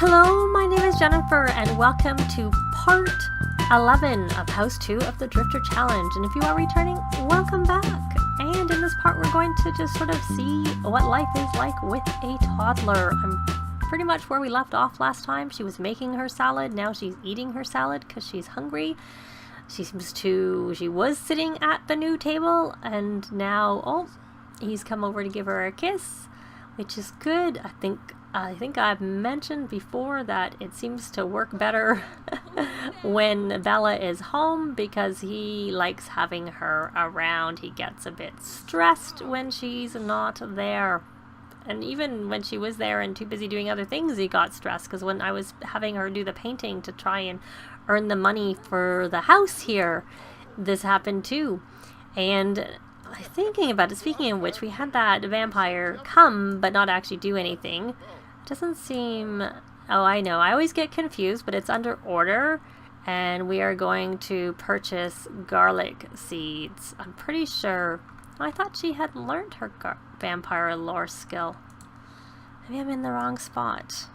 Hello, my name is Jennifer and welcome to part 11 of House 2 of the Drifter Challenge. And if you are returning, welcome back. And in this part we're going to just sort of see what life is like with a toddler. I'm pretty much where we left off last time. She was making her salad, now she's eating her salad because she's hungry. She was sitting at the new table and now, he's come over to give her a kiss, which is good. I think I've mentioned before that it seems to work better when Bella is home because he likes having her around. He gets a bit stressed when she's not there. And even when she was there and too busy doing other things, he got stressed because when I was having her do the painting to try and earn the money for the house here, this happened too. And thinking about it, speaking of which, we had that vampire come but not actually do anything. Doesn't seem... Oh, I know. I always get confused, but it's under order. And we are going to purchase garlic seeds. I'm pretty sure... I thought she had learned her vampire lore skill. Maybe I'm in the wrong spot.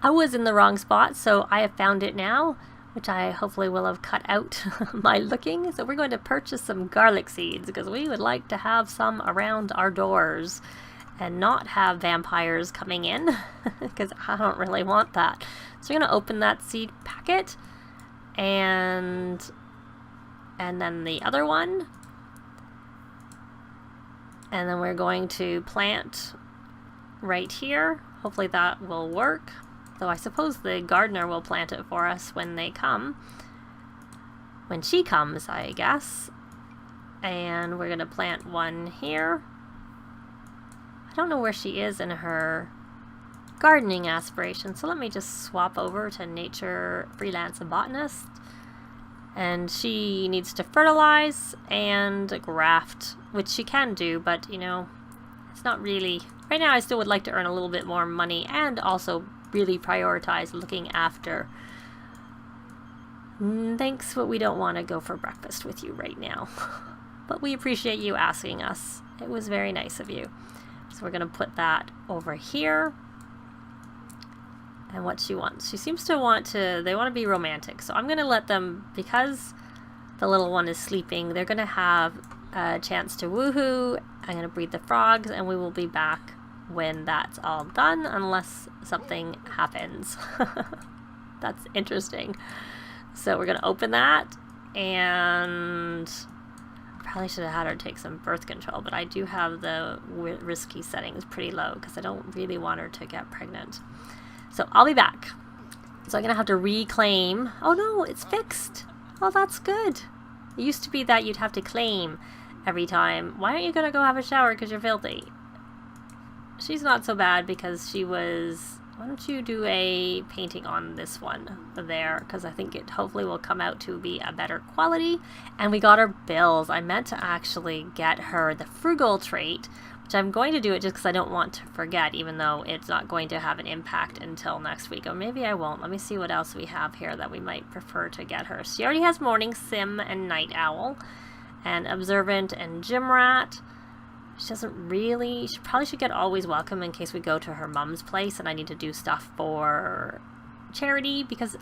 I was in the wrong spot, so I have found it now, which I hopefully will have cut out my looking. So we're going to purchase some garlic seeds because we would like to have some around our doors and not have vampires coming in because I don't really want that. So we're going to open that seed packet and then the other one. And then we're going to plant right here. Hopefully that will work. Though I suppose the gardener will plant it for us when they come. When she comes, I guess. And we're going to plant one here. I don't know where she is in her gardening aspiration, so let me just swap over to Nature Freelance Botanist. And she needs to fertilize and graft, which she can do, but you know, it's not really... Right now I still would like to earn a little bit more money and also really prioritize looking after. Thanks, but we don't want to go for breakfast with you right now. But we appreciate you asking us. It was very nice of you. So we're going to put that over here. And what she wants. She seems to want to, they want to be romantic. So I'm going to let them, because the little one is sleeping, they're going to have a chance to woohoo. I'm going to breed the frogs and we will be back when that's all done, unless something happens. That's interesting. So we're going to open that, and I probably should have had her take some birth control, but I do have the risky settings pretty low because I don't really want her to get pregnant. So I'll be back. So I'm going to have to reclaim. Oh no, it's fixed. Oh, that's good. It used to be that you'd have to claim every time. Why aren't you going to go have a shower because you're filthy? She's not so bad because she was... Why don't you do a painting on this one there? Because I think it hopefully will come out to be a better quality. And we got her bills. I meant to actually get her the frugal trait, which I'm going to do it just because I don't want to forget, even though it's not going to have an impact until next week. Or maybe I won't. Let me see what else we have here that we might prefer to get her. She already has Morning Sim and Night Owl and Observant and Gym Rat. She doesn't really... She probably should get Always Welcome in case we go to her mom's place and I need to do stuff for charity, because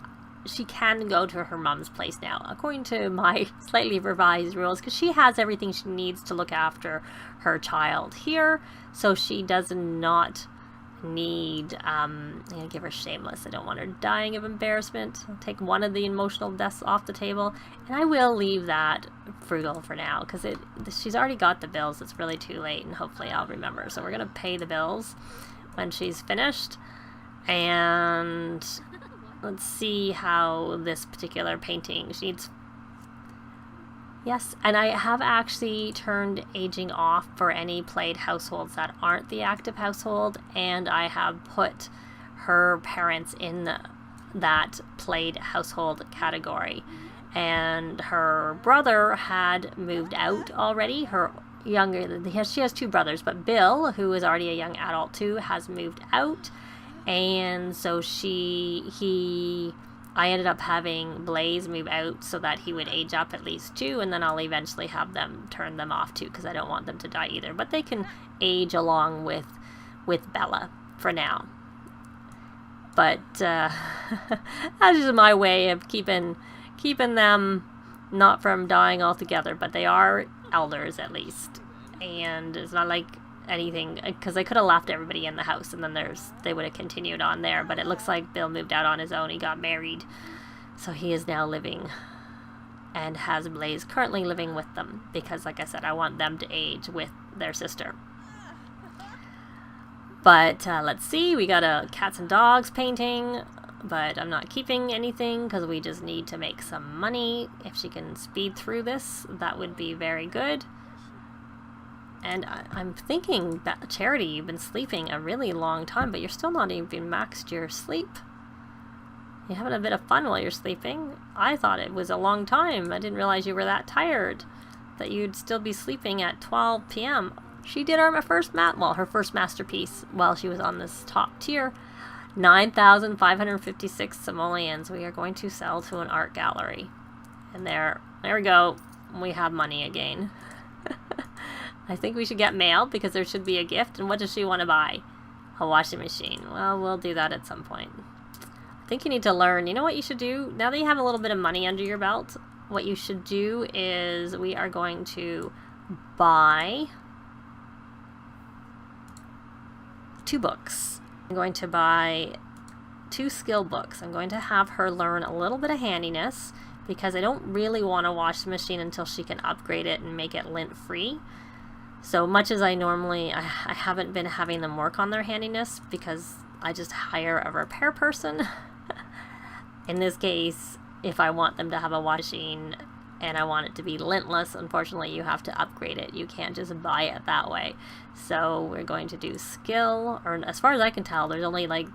she can go to her mom's place now, according to my slightly revised rules, because she has everything she needs to look after her child here, so she does not need... I'm going to give her Shameless. I don't want her dying of embarrassment. I'll take one of the emotional deaths off the table, and I will leave that frugal for now because she's already got the bills. It's really too late, and hopefully I'll remember. So we're going to pay the bills when she's finished, and let's see how this particular painting... She needs... Yes, and I have actually turned aging off for any played households that aren't the active household, and I have put her parents in that played household category. And her brother had moved out already. She has two brothers, but Bill, who is already a young adult too, has moved out, and so he I ended up having Blaze move out so that he would age up at least 2, and then I'll eventually have them turn them off too, because I don't want them to die either. But they can age along with Bella for now. But that's just my way of keeping them not from dying altogether. But they are elders at least, and it's not like anything, because I could have left everybody in the house and then they would have continued on there, but it looks like Bill moved out on his own. He got married, so he is now living and has Blaze currently living with them, because like I said, I want them to age with their sister. But let's see, we got a cats and dogs painting, but I'm not keeping anything because we just need to make some money. If she can speed through this, that would be very good. And I'm thinking that, Charity, you've been sleeping a really long time, but you're still not even maxed your sleep. You're having a bit of fun while you're sleeping. I thought it was a long time. I didn't realize you were that tired, that you'd still be sleeping at 12 p.m. She did her first masterpiece while she was on this top tier. 9,556 simoleons we are going to sell to an art gallery. And there we go. We have money again. I think we should get mail because there should be a gift. And what does she want to buy? A washing machine. Well, we'll do that at some point. I think you need to learn. You know what you should do? Now that you have a little bit of money under your belt, what you should do is we are going to buy 2 books. I'm going to buy 2 skill books. I'm going to have her learn a little bit of handiness because I don't really want to wash the machine until she can upgrade it and make it lint free. So much as I haven't been having them work on their handiness because I just hire a repair person. In this case, if I want them to have a washing and I want it to be lintless, unfortunately you have to upgrade it. You can't just buy it that way. So we're going to do skill, or as far as I can tell, there's only like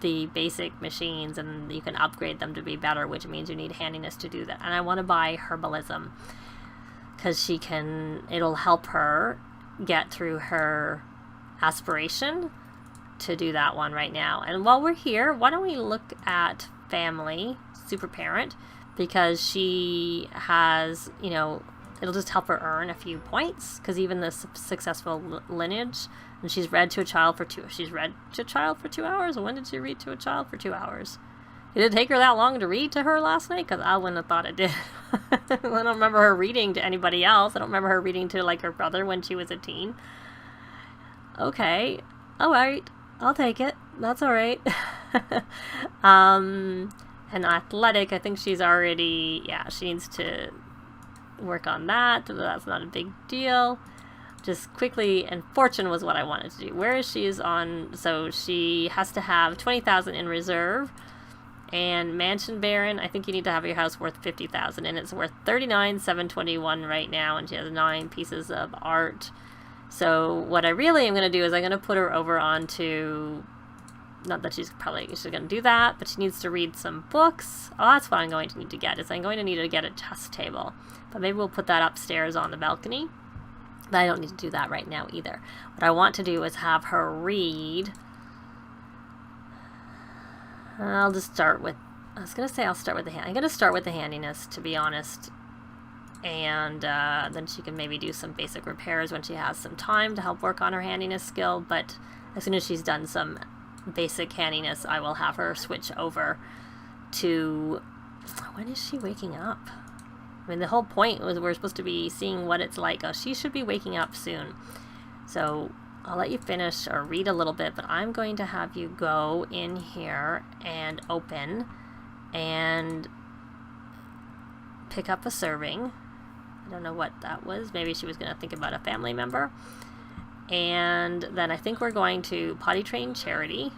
the basic machines and you can upgrade them to be better, which means you need handiness to do that. And I want to buy herbalism, because it'll help her get through her aspiration to do that one right now. And while we're here, why don't we look at family, super parent, because she has, it'll just help her earn a few points, because even the successful lineage, and she's read to a child for 2 hours. When did she read to a child for 2 hours? Did it take her that long to read to her last night? Because I wouldn't have thought it did. I don't remember her reading to anybody else. I don't remember her reading to like her brother when she was a teen. Okay. All right. I'll take it. That's all right. And athletic, I think she's already, she needs to work on that. That's not a big deal. Just quickly, and fortune was what I wanted to do. Where is she on? So she has to have 20,000 in reserve. And mansion baron, I think you need to have your house worth 50,000, and it's worth 39,721 right now, and she has 9 pieces of art. So what I really am going to do is I'm going to put her over onto, not that she's going to do that, but she needs to read some books. Oh, that's what I'm going to need to get, is I'm going to need to get a chess table. But maybe we'll put that upstairs on the balcony. But I don't need to do that right now either. What I want to do is have her read. I'll just start with, I'm going to start with the handiness, to be honest. And then she can maybe do some basic repairs when she has some time to help work on her handiness skill. But as soon as she's done some basic handiness, I will have her switch over to, when is she waking up? I mean, the whole point was we're supposed to be seeing what it's like. Oh, she should be waking up soon. So I'll let you finish or read a little bit, but I'm going to have you go in here and open and pick up a serving. I don't know what that was. Maybe she was going to think about a family member. And then I think we're going to potty train Charity,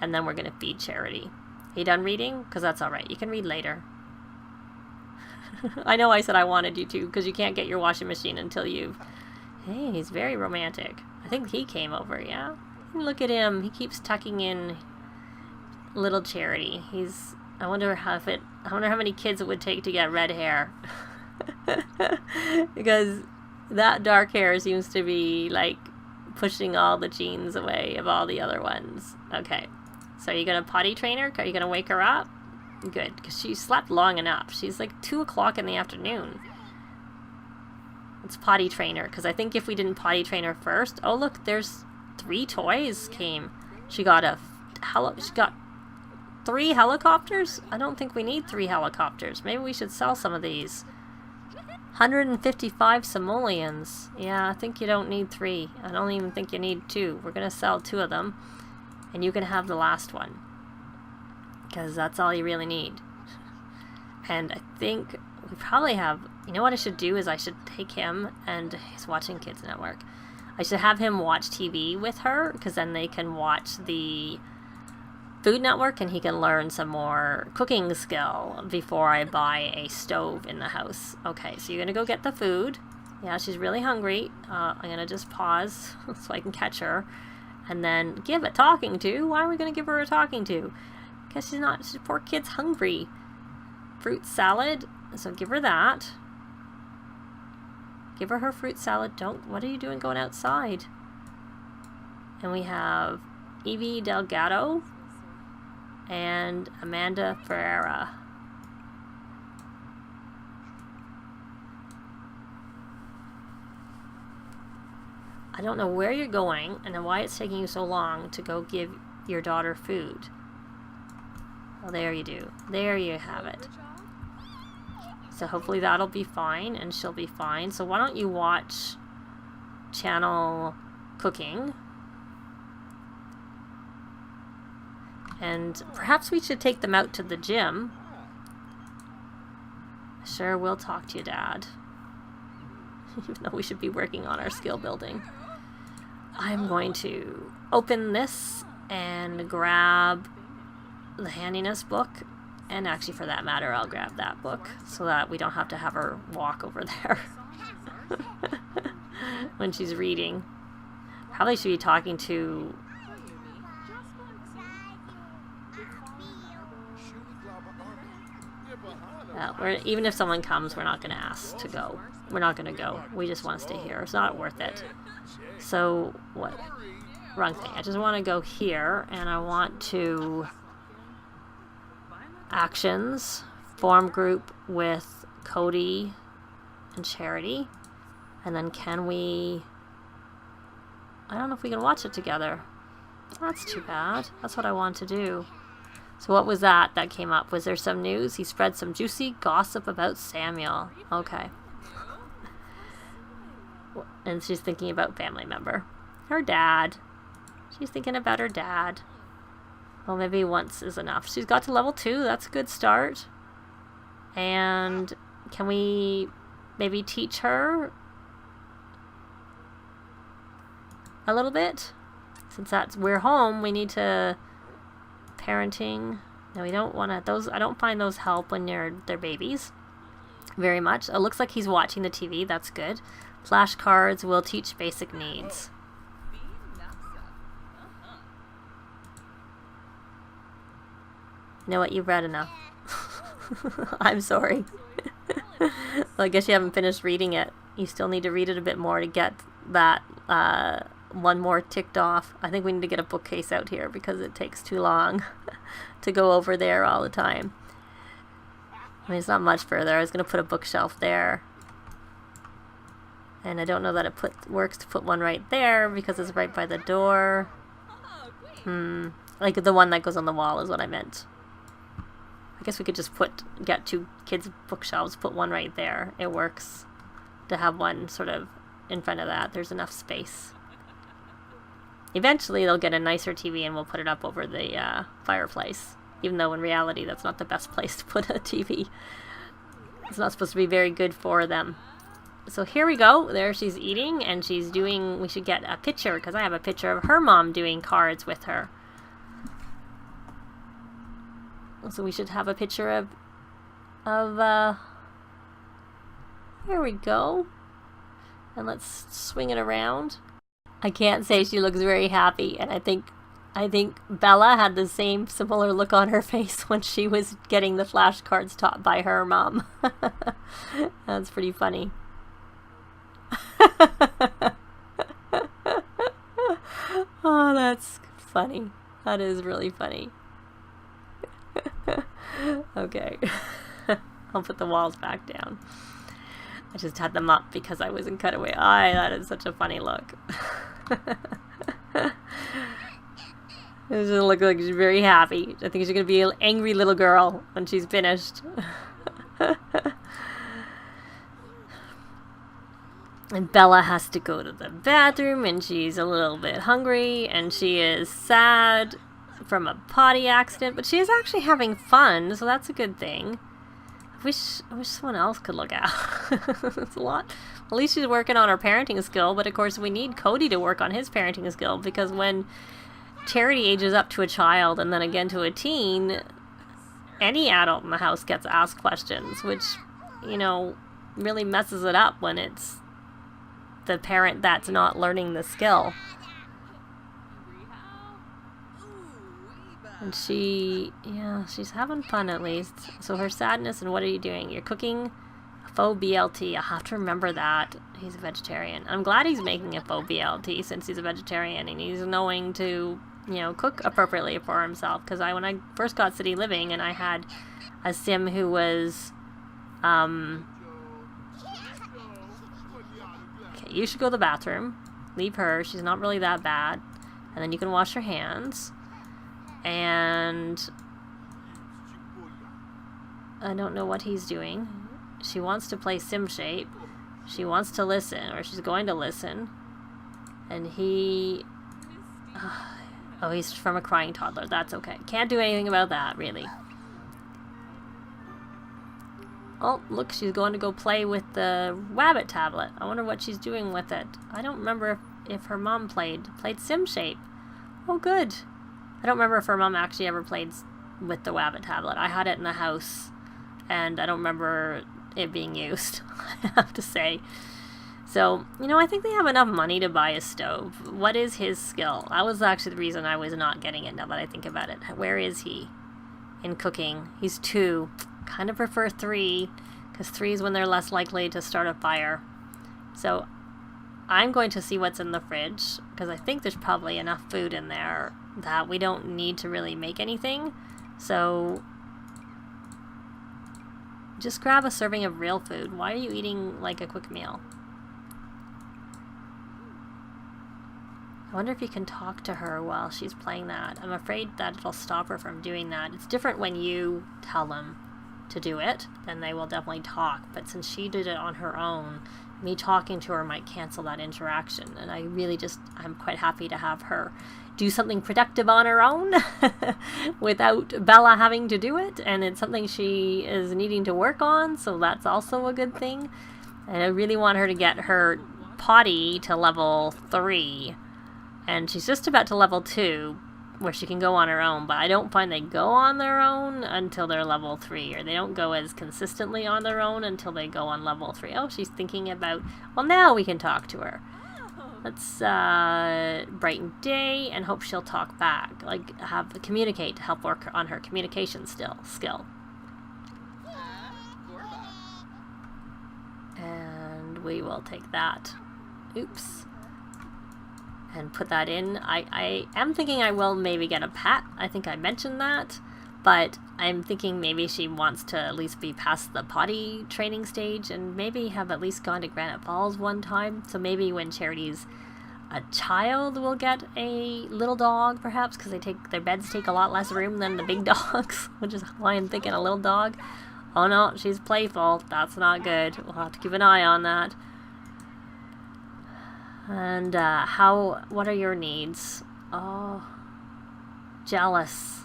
and then we're going to feed Charity. Are you done reading? Because that's all right. You can read later. I know I said I wanted you to, because you can't get your washing machine until you've... Hey, he's very romantic. I think he came over, yeah? Look at him. He keeps tucking in little Charity. I wonder how many kids it would take to get red hair. Because that dark hair seems to be like pushing all the genes away of all the other ones. Okay. So are you going to potty train her? Are you going to wake her up? Good, because she slept long enough. She's like 2 o'clock in the afternoon. Let's potty train her, because I think if we didn't potty train her first... Oh, look, there's 3 toys came. She got she got 3 helicopters? I don't think we need 3 helicopters. Maybe we should sell some of these. 155 simoleons. Yeah, I think you don't need 3. I don't even think you need 2. We're going to sell 2 of them. And you can have the last one. Because that's all you really need. And I think we probably have... You know what I should do is I should take him, and he's watching Kids Network. I should have him watch TV with her, because then they can watch the Food Network and he can learn some more cooking skill before I buy a stove in the house. Okay, so you're going to go get the food. Yeah, she's really hungry. I'm going to just pause so I can catch her. And then give a talking to. Why are we going to give her a talking to? Because poor kid's hungry. Fruit salad. So give her that. Give her fruit salad. What are you doing going outside? And we have Evie Delgado and Amanda Ferreira. I don't know where you're going and why it's taking you so long to go give your daughter food. Well, there you do. There you have it. So hopefully that'll be fine and she'll be fine. So why don't you watch Channel Cooking? And perhaps we should take them out to the gym. Sure, we'll talk to you, Dad. Even though we should be working on our skill building. I'm going to open this and grab the handiness book. And actually, for that matter, I'll grab that book so that we don't have to have her walk over there when she's reading. Probably should be talking to... even if someone comes, we're not going to ask to go. We're not going to go. We just want to stay here. It's not worth it. So, what? Wrong thing. I just want to go here, and I want to... Actions, form group with Cody and Charity, and then can we... I don't know if we can watch it together. That's too bad. That's what I want to do. So what was that came up? Was there some news? He spread some juicy gossip about Samuel. Okay. And she's thinking about family member. Her dad. She's thinking about her dad. Well, maybe once is enough. She's got to level 2. That's a good start. And can we maybe teach her a little bit? Since we're home, we need to... Parenting. No, we don't want to... Those, I don't find those help when they're babies. Very much. It looks like he's watching the TV. That's good. Flashcards will teach basic needs. You know what? You've read enough. I'm sorry. Well, I guess you haven't finished reading it. You still need to read it a bit more to get that one more ticked off. I think we need to get a bookcase out here because it takes too long to go over there all the time. I mean, it's not much further. I was going to put a bookshelf there. And I don't know that it works to put one right there because it's right by the door. Like the one that goes on the wall is what I meant. I guess we could just get 2 kids' bookshelves, put one right there. It works to have one sort of in front of that. There's enough space. Eventually they'll get a nicer TV and we'll put it up over the fireplace. Even though in reality that's not the best place to put a TV. It's not supposed to be very good for them. So here we go. There she's eating and she's doing... We should get a picture because I have a picture of her mom doing cards with her. So we should have a picture of here we go. And let's swing it around. I can't say she looks very happy, and I think Bella had the similar look on her face when she was getting the flashcards taught by her mom. That's pretty funny. Oh, that's funny. That is really funny. Okay. I'll put the walls back down. I just had them up because I was in cutaway eye. That is such a funny look. It doesn't look like she's very happy. I think she's going to be an angry little girl when she's finished. And Bella has to go to the bathroom, and she's a little bit hungry, and she is sad from a potty accident, but she is actually having fun, so that's a good thing. I wish someone else could look out. It's a lot. At least she's working on her parenting skill, but of course we need Cody to work on his parenting skill, because when Charity ages up to a child and then again to a teen, any adult in the house gets asked questions, which, you know, really messes it up when it's the parent that's not learning the skill. And she's having fun at least. So her sadness, and what are you doing? You're cooking a faux BLT. I have to remember that. He's a vegetarian. I'm glad he's making a faux BLT since he's a vegetarian and he's knowing to, you know, cook appropriately for himself. Because when I first got city living and I had a sim who was, okay, you should go to the bathroom. Leave her. She's not really that bad. And then you can wash your hands. And I don't know what he's doing. She wants to play Sim Shape. She wants to listen, or she's going to listen. And he... oh, he's from a crying toddler. That's okay. Can't do anything about that, really. Oh, look, she's going to go play with the Wabbit tablet. I wonder what she's doing with it. I don't remember if her mom played Sim Shape. Oh, good. I don't remember if her mom actually ever played with the Wabbit tablet. I had it in the house, and I don't remember it being used, I have to say. So, you know, I think they have enough money to buy a stove. What is his skill? That was actually the reason I was not getting it, now that I think about it. Where is he in cooking? He's 2. Kind of prefer 3, because 3 is when they're less likely to start a fire. So, I'm going to see what's in the fridge, because I think there's probably enough food in there that we don't need to really make anything. So just grab a serving of real food. Why are you eating like a quick meal? I wonder if you can talk to her while she's playing that. I'm afraid that it'll stop her from doing that. It's different when you tell them to do it, then they will definitely talk. But since she did it on her own, me talking to her might cancel that interaction. And I'm quite happy to have her do something productive on her own without Bella having to do it. And it's something she is needing to work on, so that's also a good thing. And I really want her to get her potty to level 3. And she's just about to level 2, where she can go on her own, but I don't find they go on their own until they're level 3, or they don't go as consistently on their own until they go on level 3. Oh, she's thinking about, well, now we can talk to her. Let's brighten day and hope she'll talk back, like communicate to help work on her communication skill. And we will take that. Oops. And put that in. I am thinking I will maybe get a pet. I think I mentioned that. But I'm thinking maybe she wants to at least be past the potty training stage and maybe have at least gone to Granite Falls one time. So maybe when Charity's a child, we'll get a little dog, perhaps, because their beds take a lot less room than the big dogs, which is why I'm thinking a little dog. Oh no, she's playful. That's not good. We'll have to keep an eye on that. And what are your needs? Oh, jealous.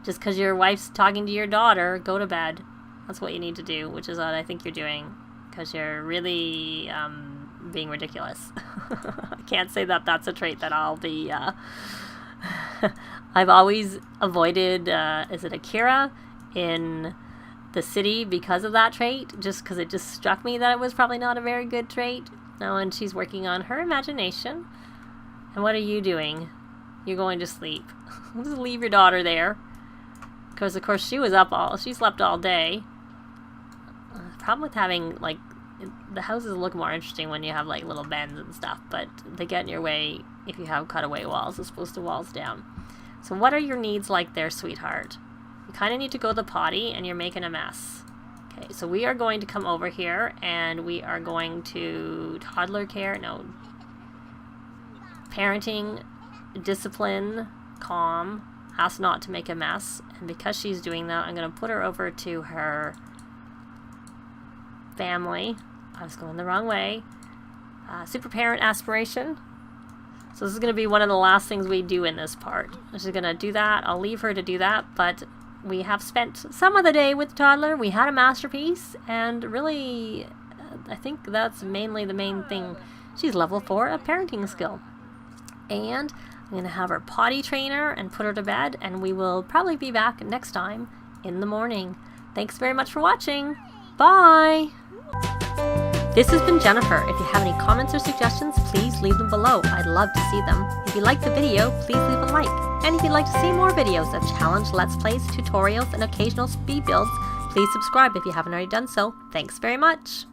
Just because your wife's talking to your daughter, go to bed. That's what you need to do, which is what I think you're doing, because you're really being ridiculous. I can't say that that's a trait that I'll be... I've always avoided, is it Akira, in the city because of that trait, just because it just struck me that it was probably not a very good trait. Now, and she's working on her imagination. And what are you doing? You're going to sleep. Just leave your daughter there. Because, of course, she slept all day. The problem with having, like, the houses look more interesting when you have, like, little bends and stuff, but they get in your way if you have cutaway walls as opposed to walls down. So what are your needs like there, sweetheart? You kind of need to go to the potty and you're making a mess. Okay, so we are going to come over here and we are going to toddler care, no, parenting, discipline, calm, ask not to make a mess. And because she's doing that, I'm going to put her over to her family. I was going the wrong way. Super parent aspiration. So this is going to be one of the last things we do in this part. She's going to do that. I'll leave her to do that, but we have spent some of the day with the toddler. We had a masterpiece, and really, I think that's mainly the main thing. She's level 4 of parenting skill. And I'm going to have her potty train her and put her to bed, and we will probably be back next time in the morning. Thanks very much for watching. Bye! This has been Jennifer. If you have any comments or suggestions, please leave them below. I'd love to see them. If you liked the video, please leave a like. And if you'd like to see more videos of challenge, let's plays, tutorials, and occasional speed builds, please subscribe if you haven't already done so. Thanks very much!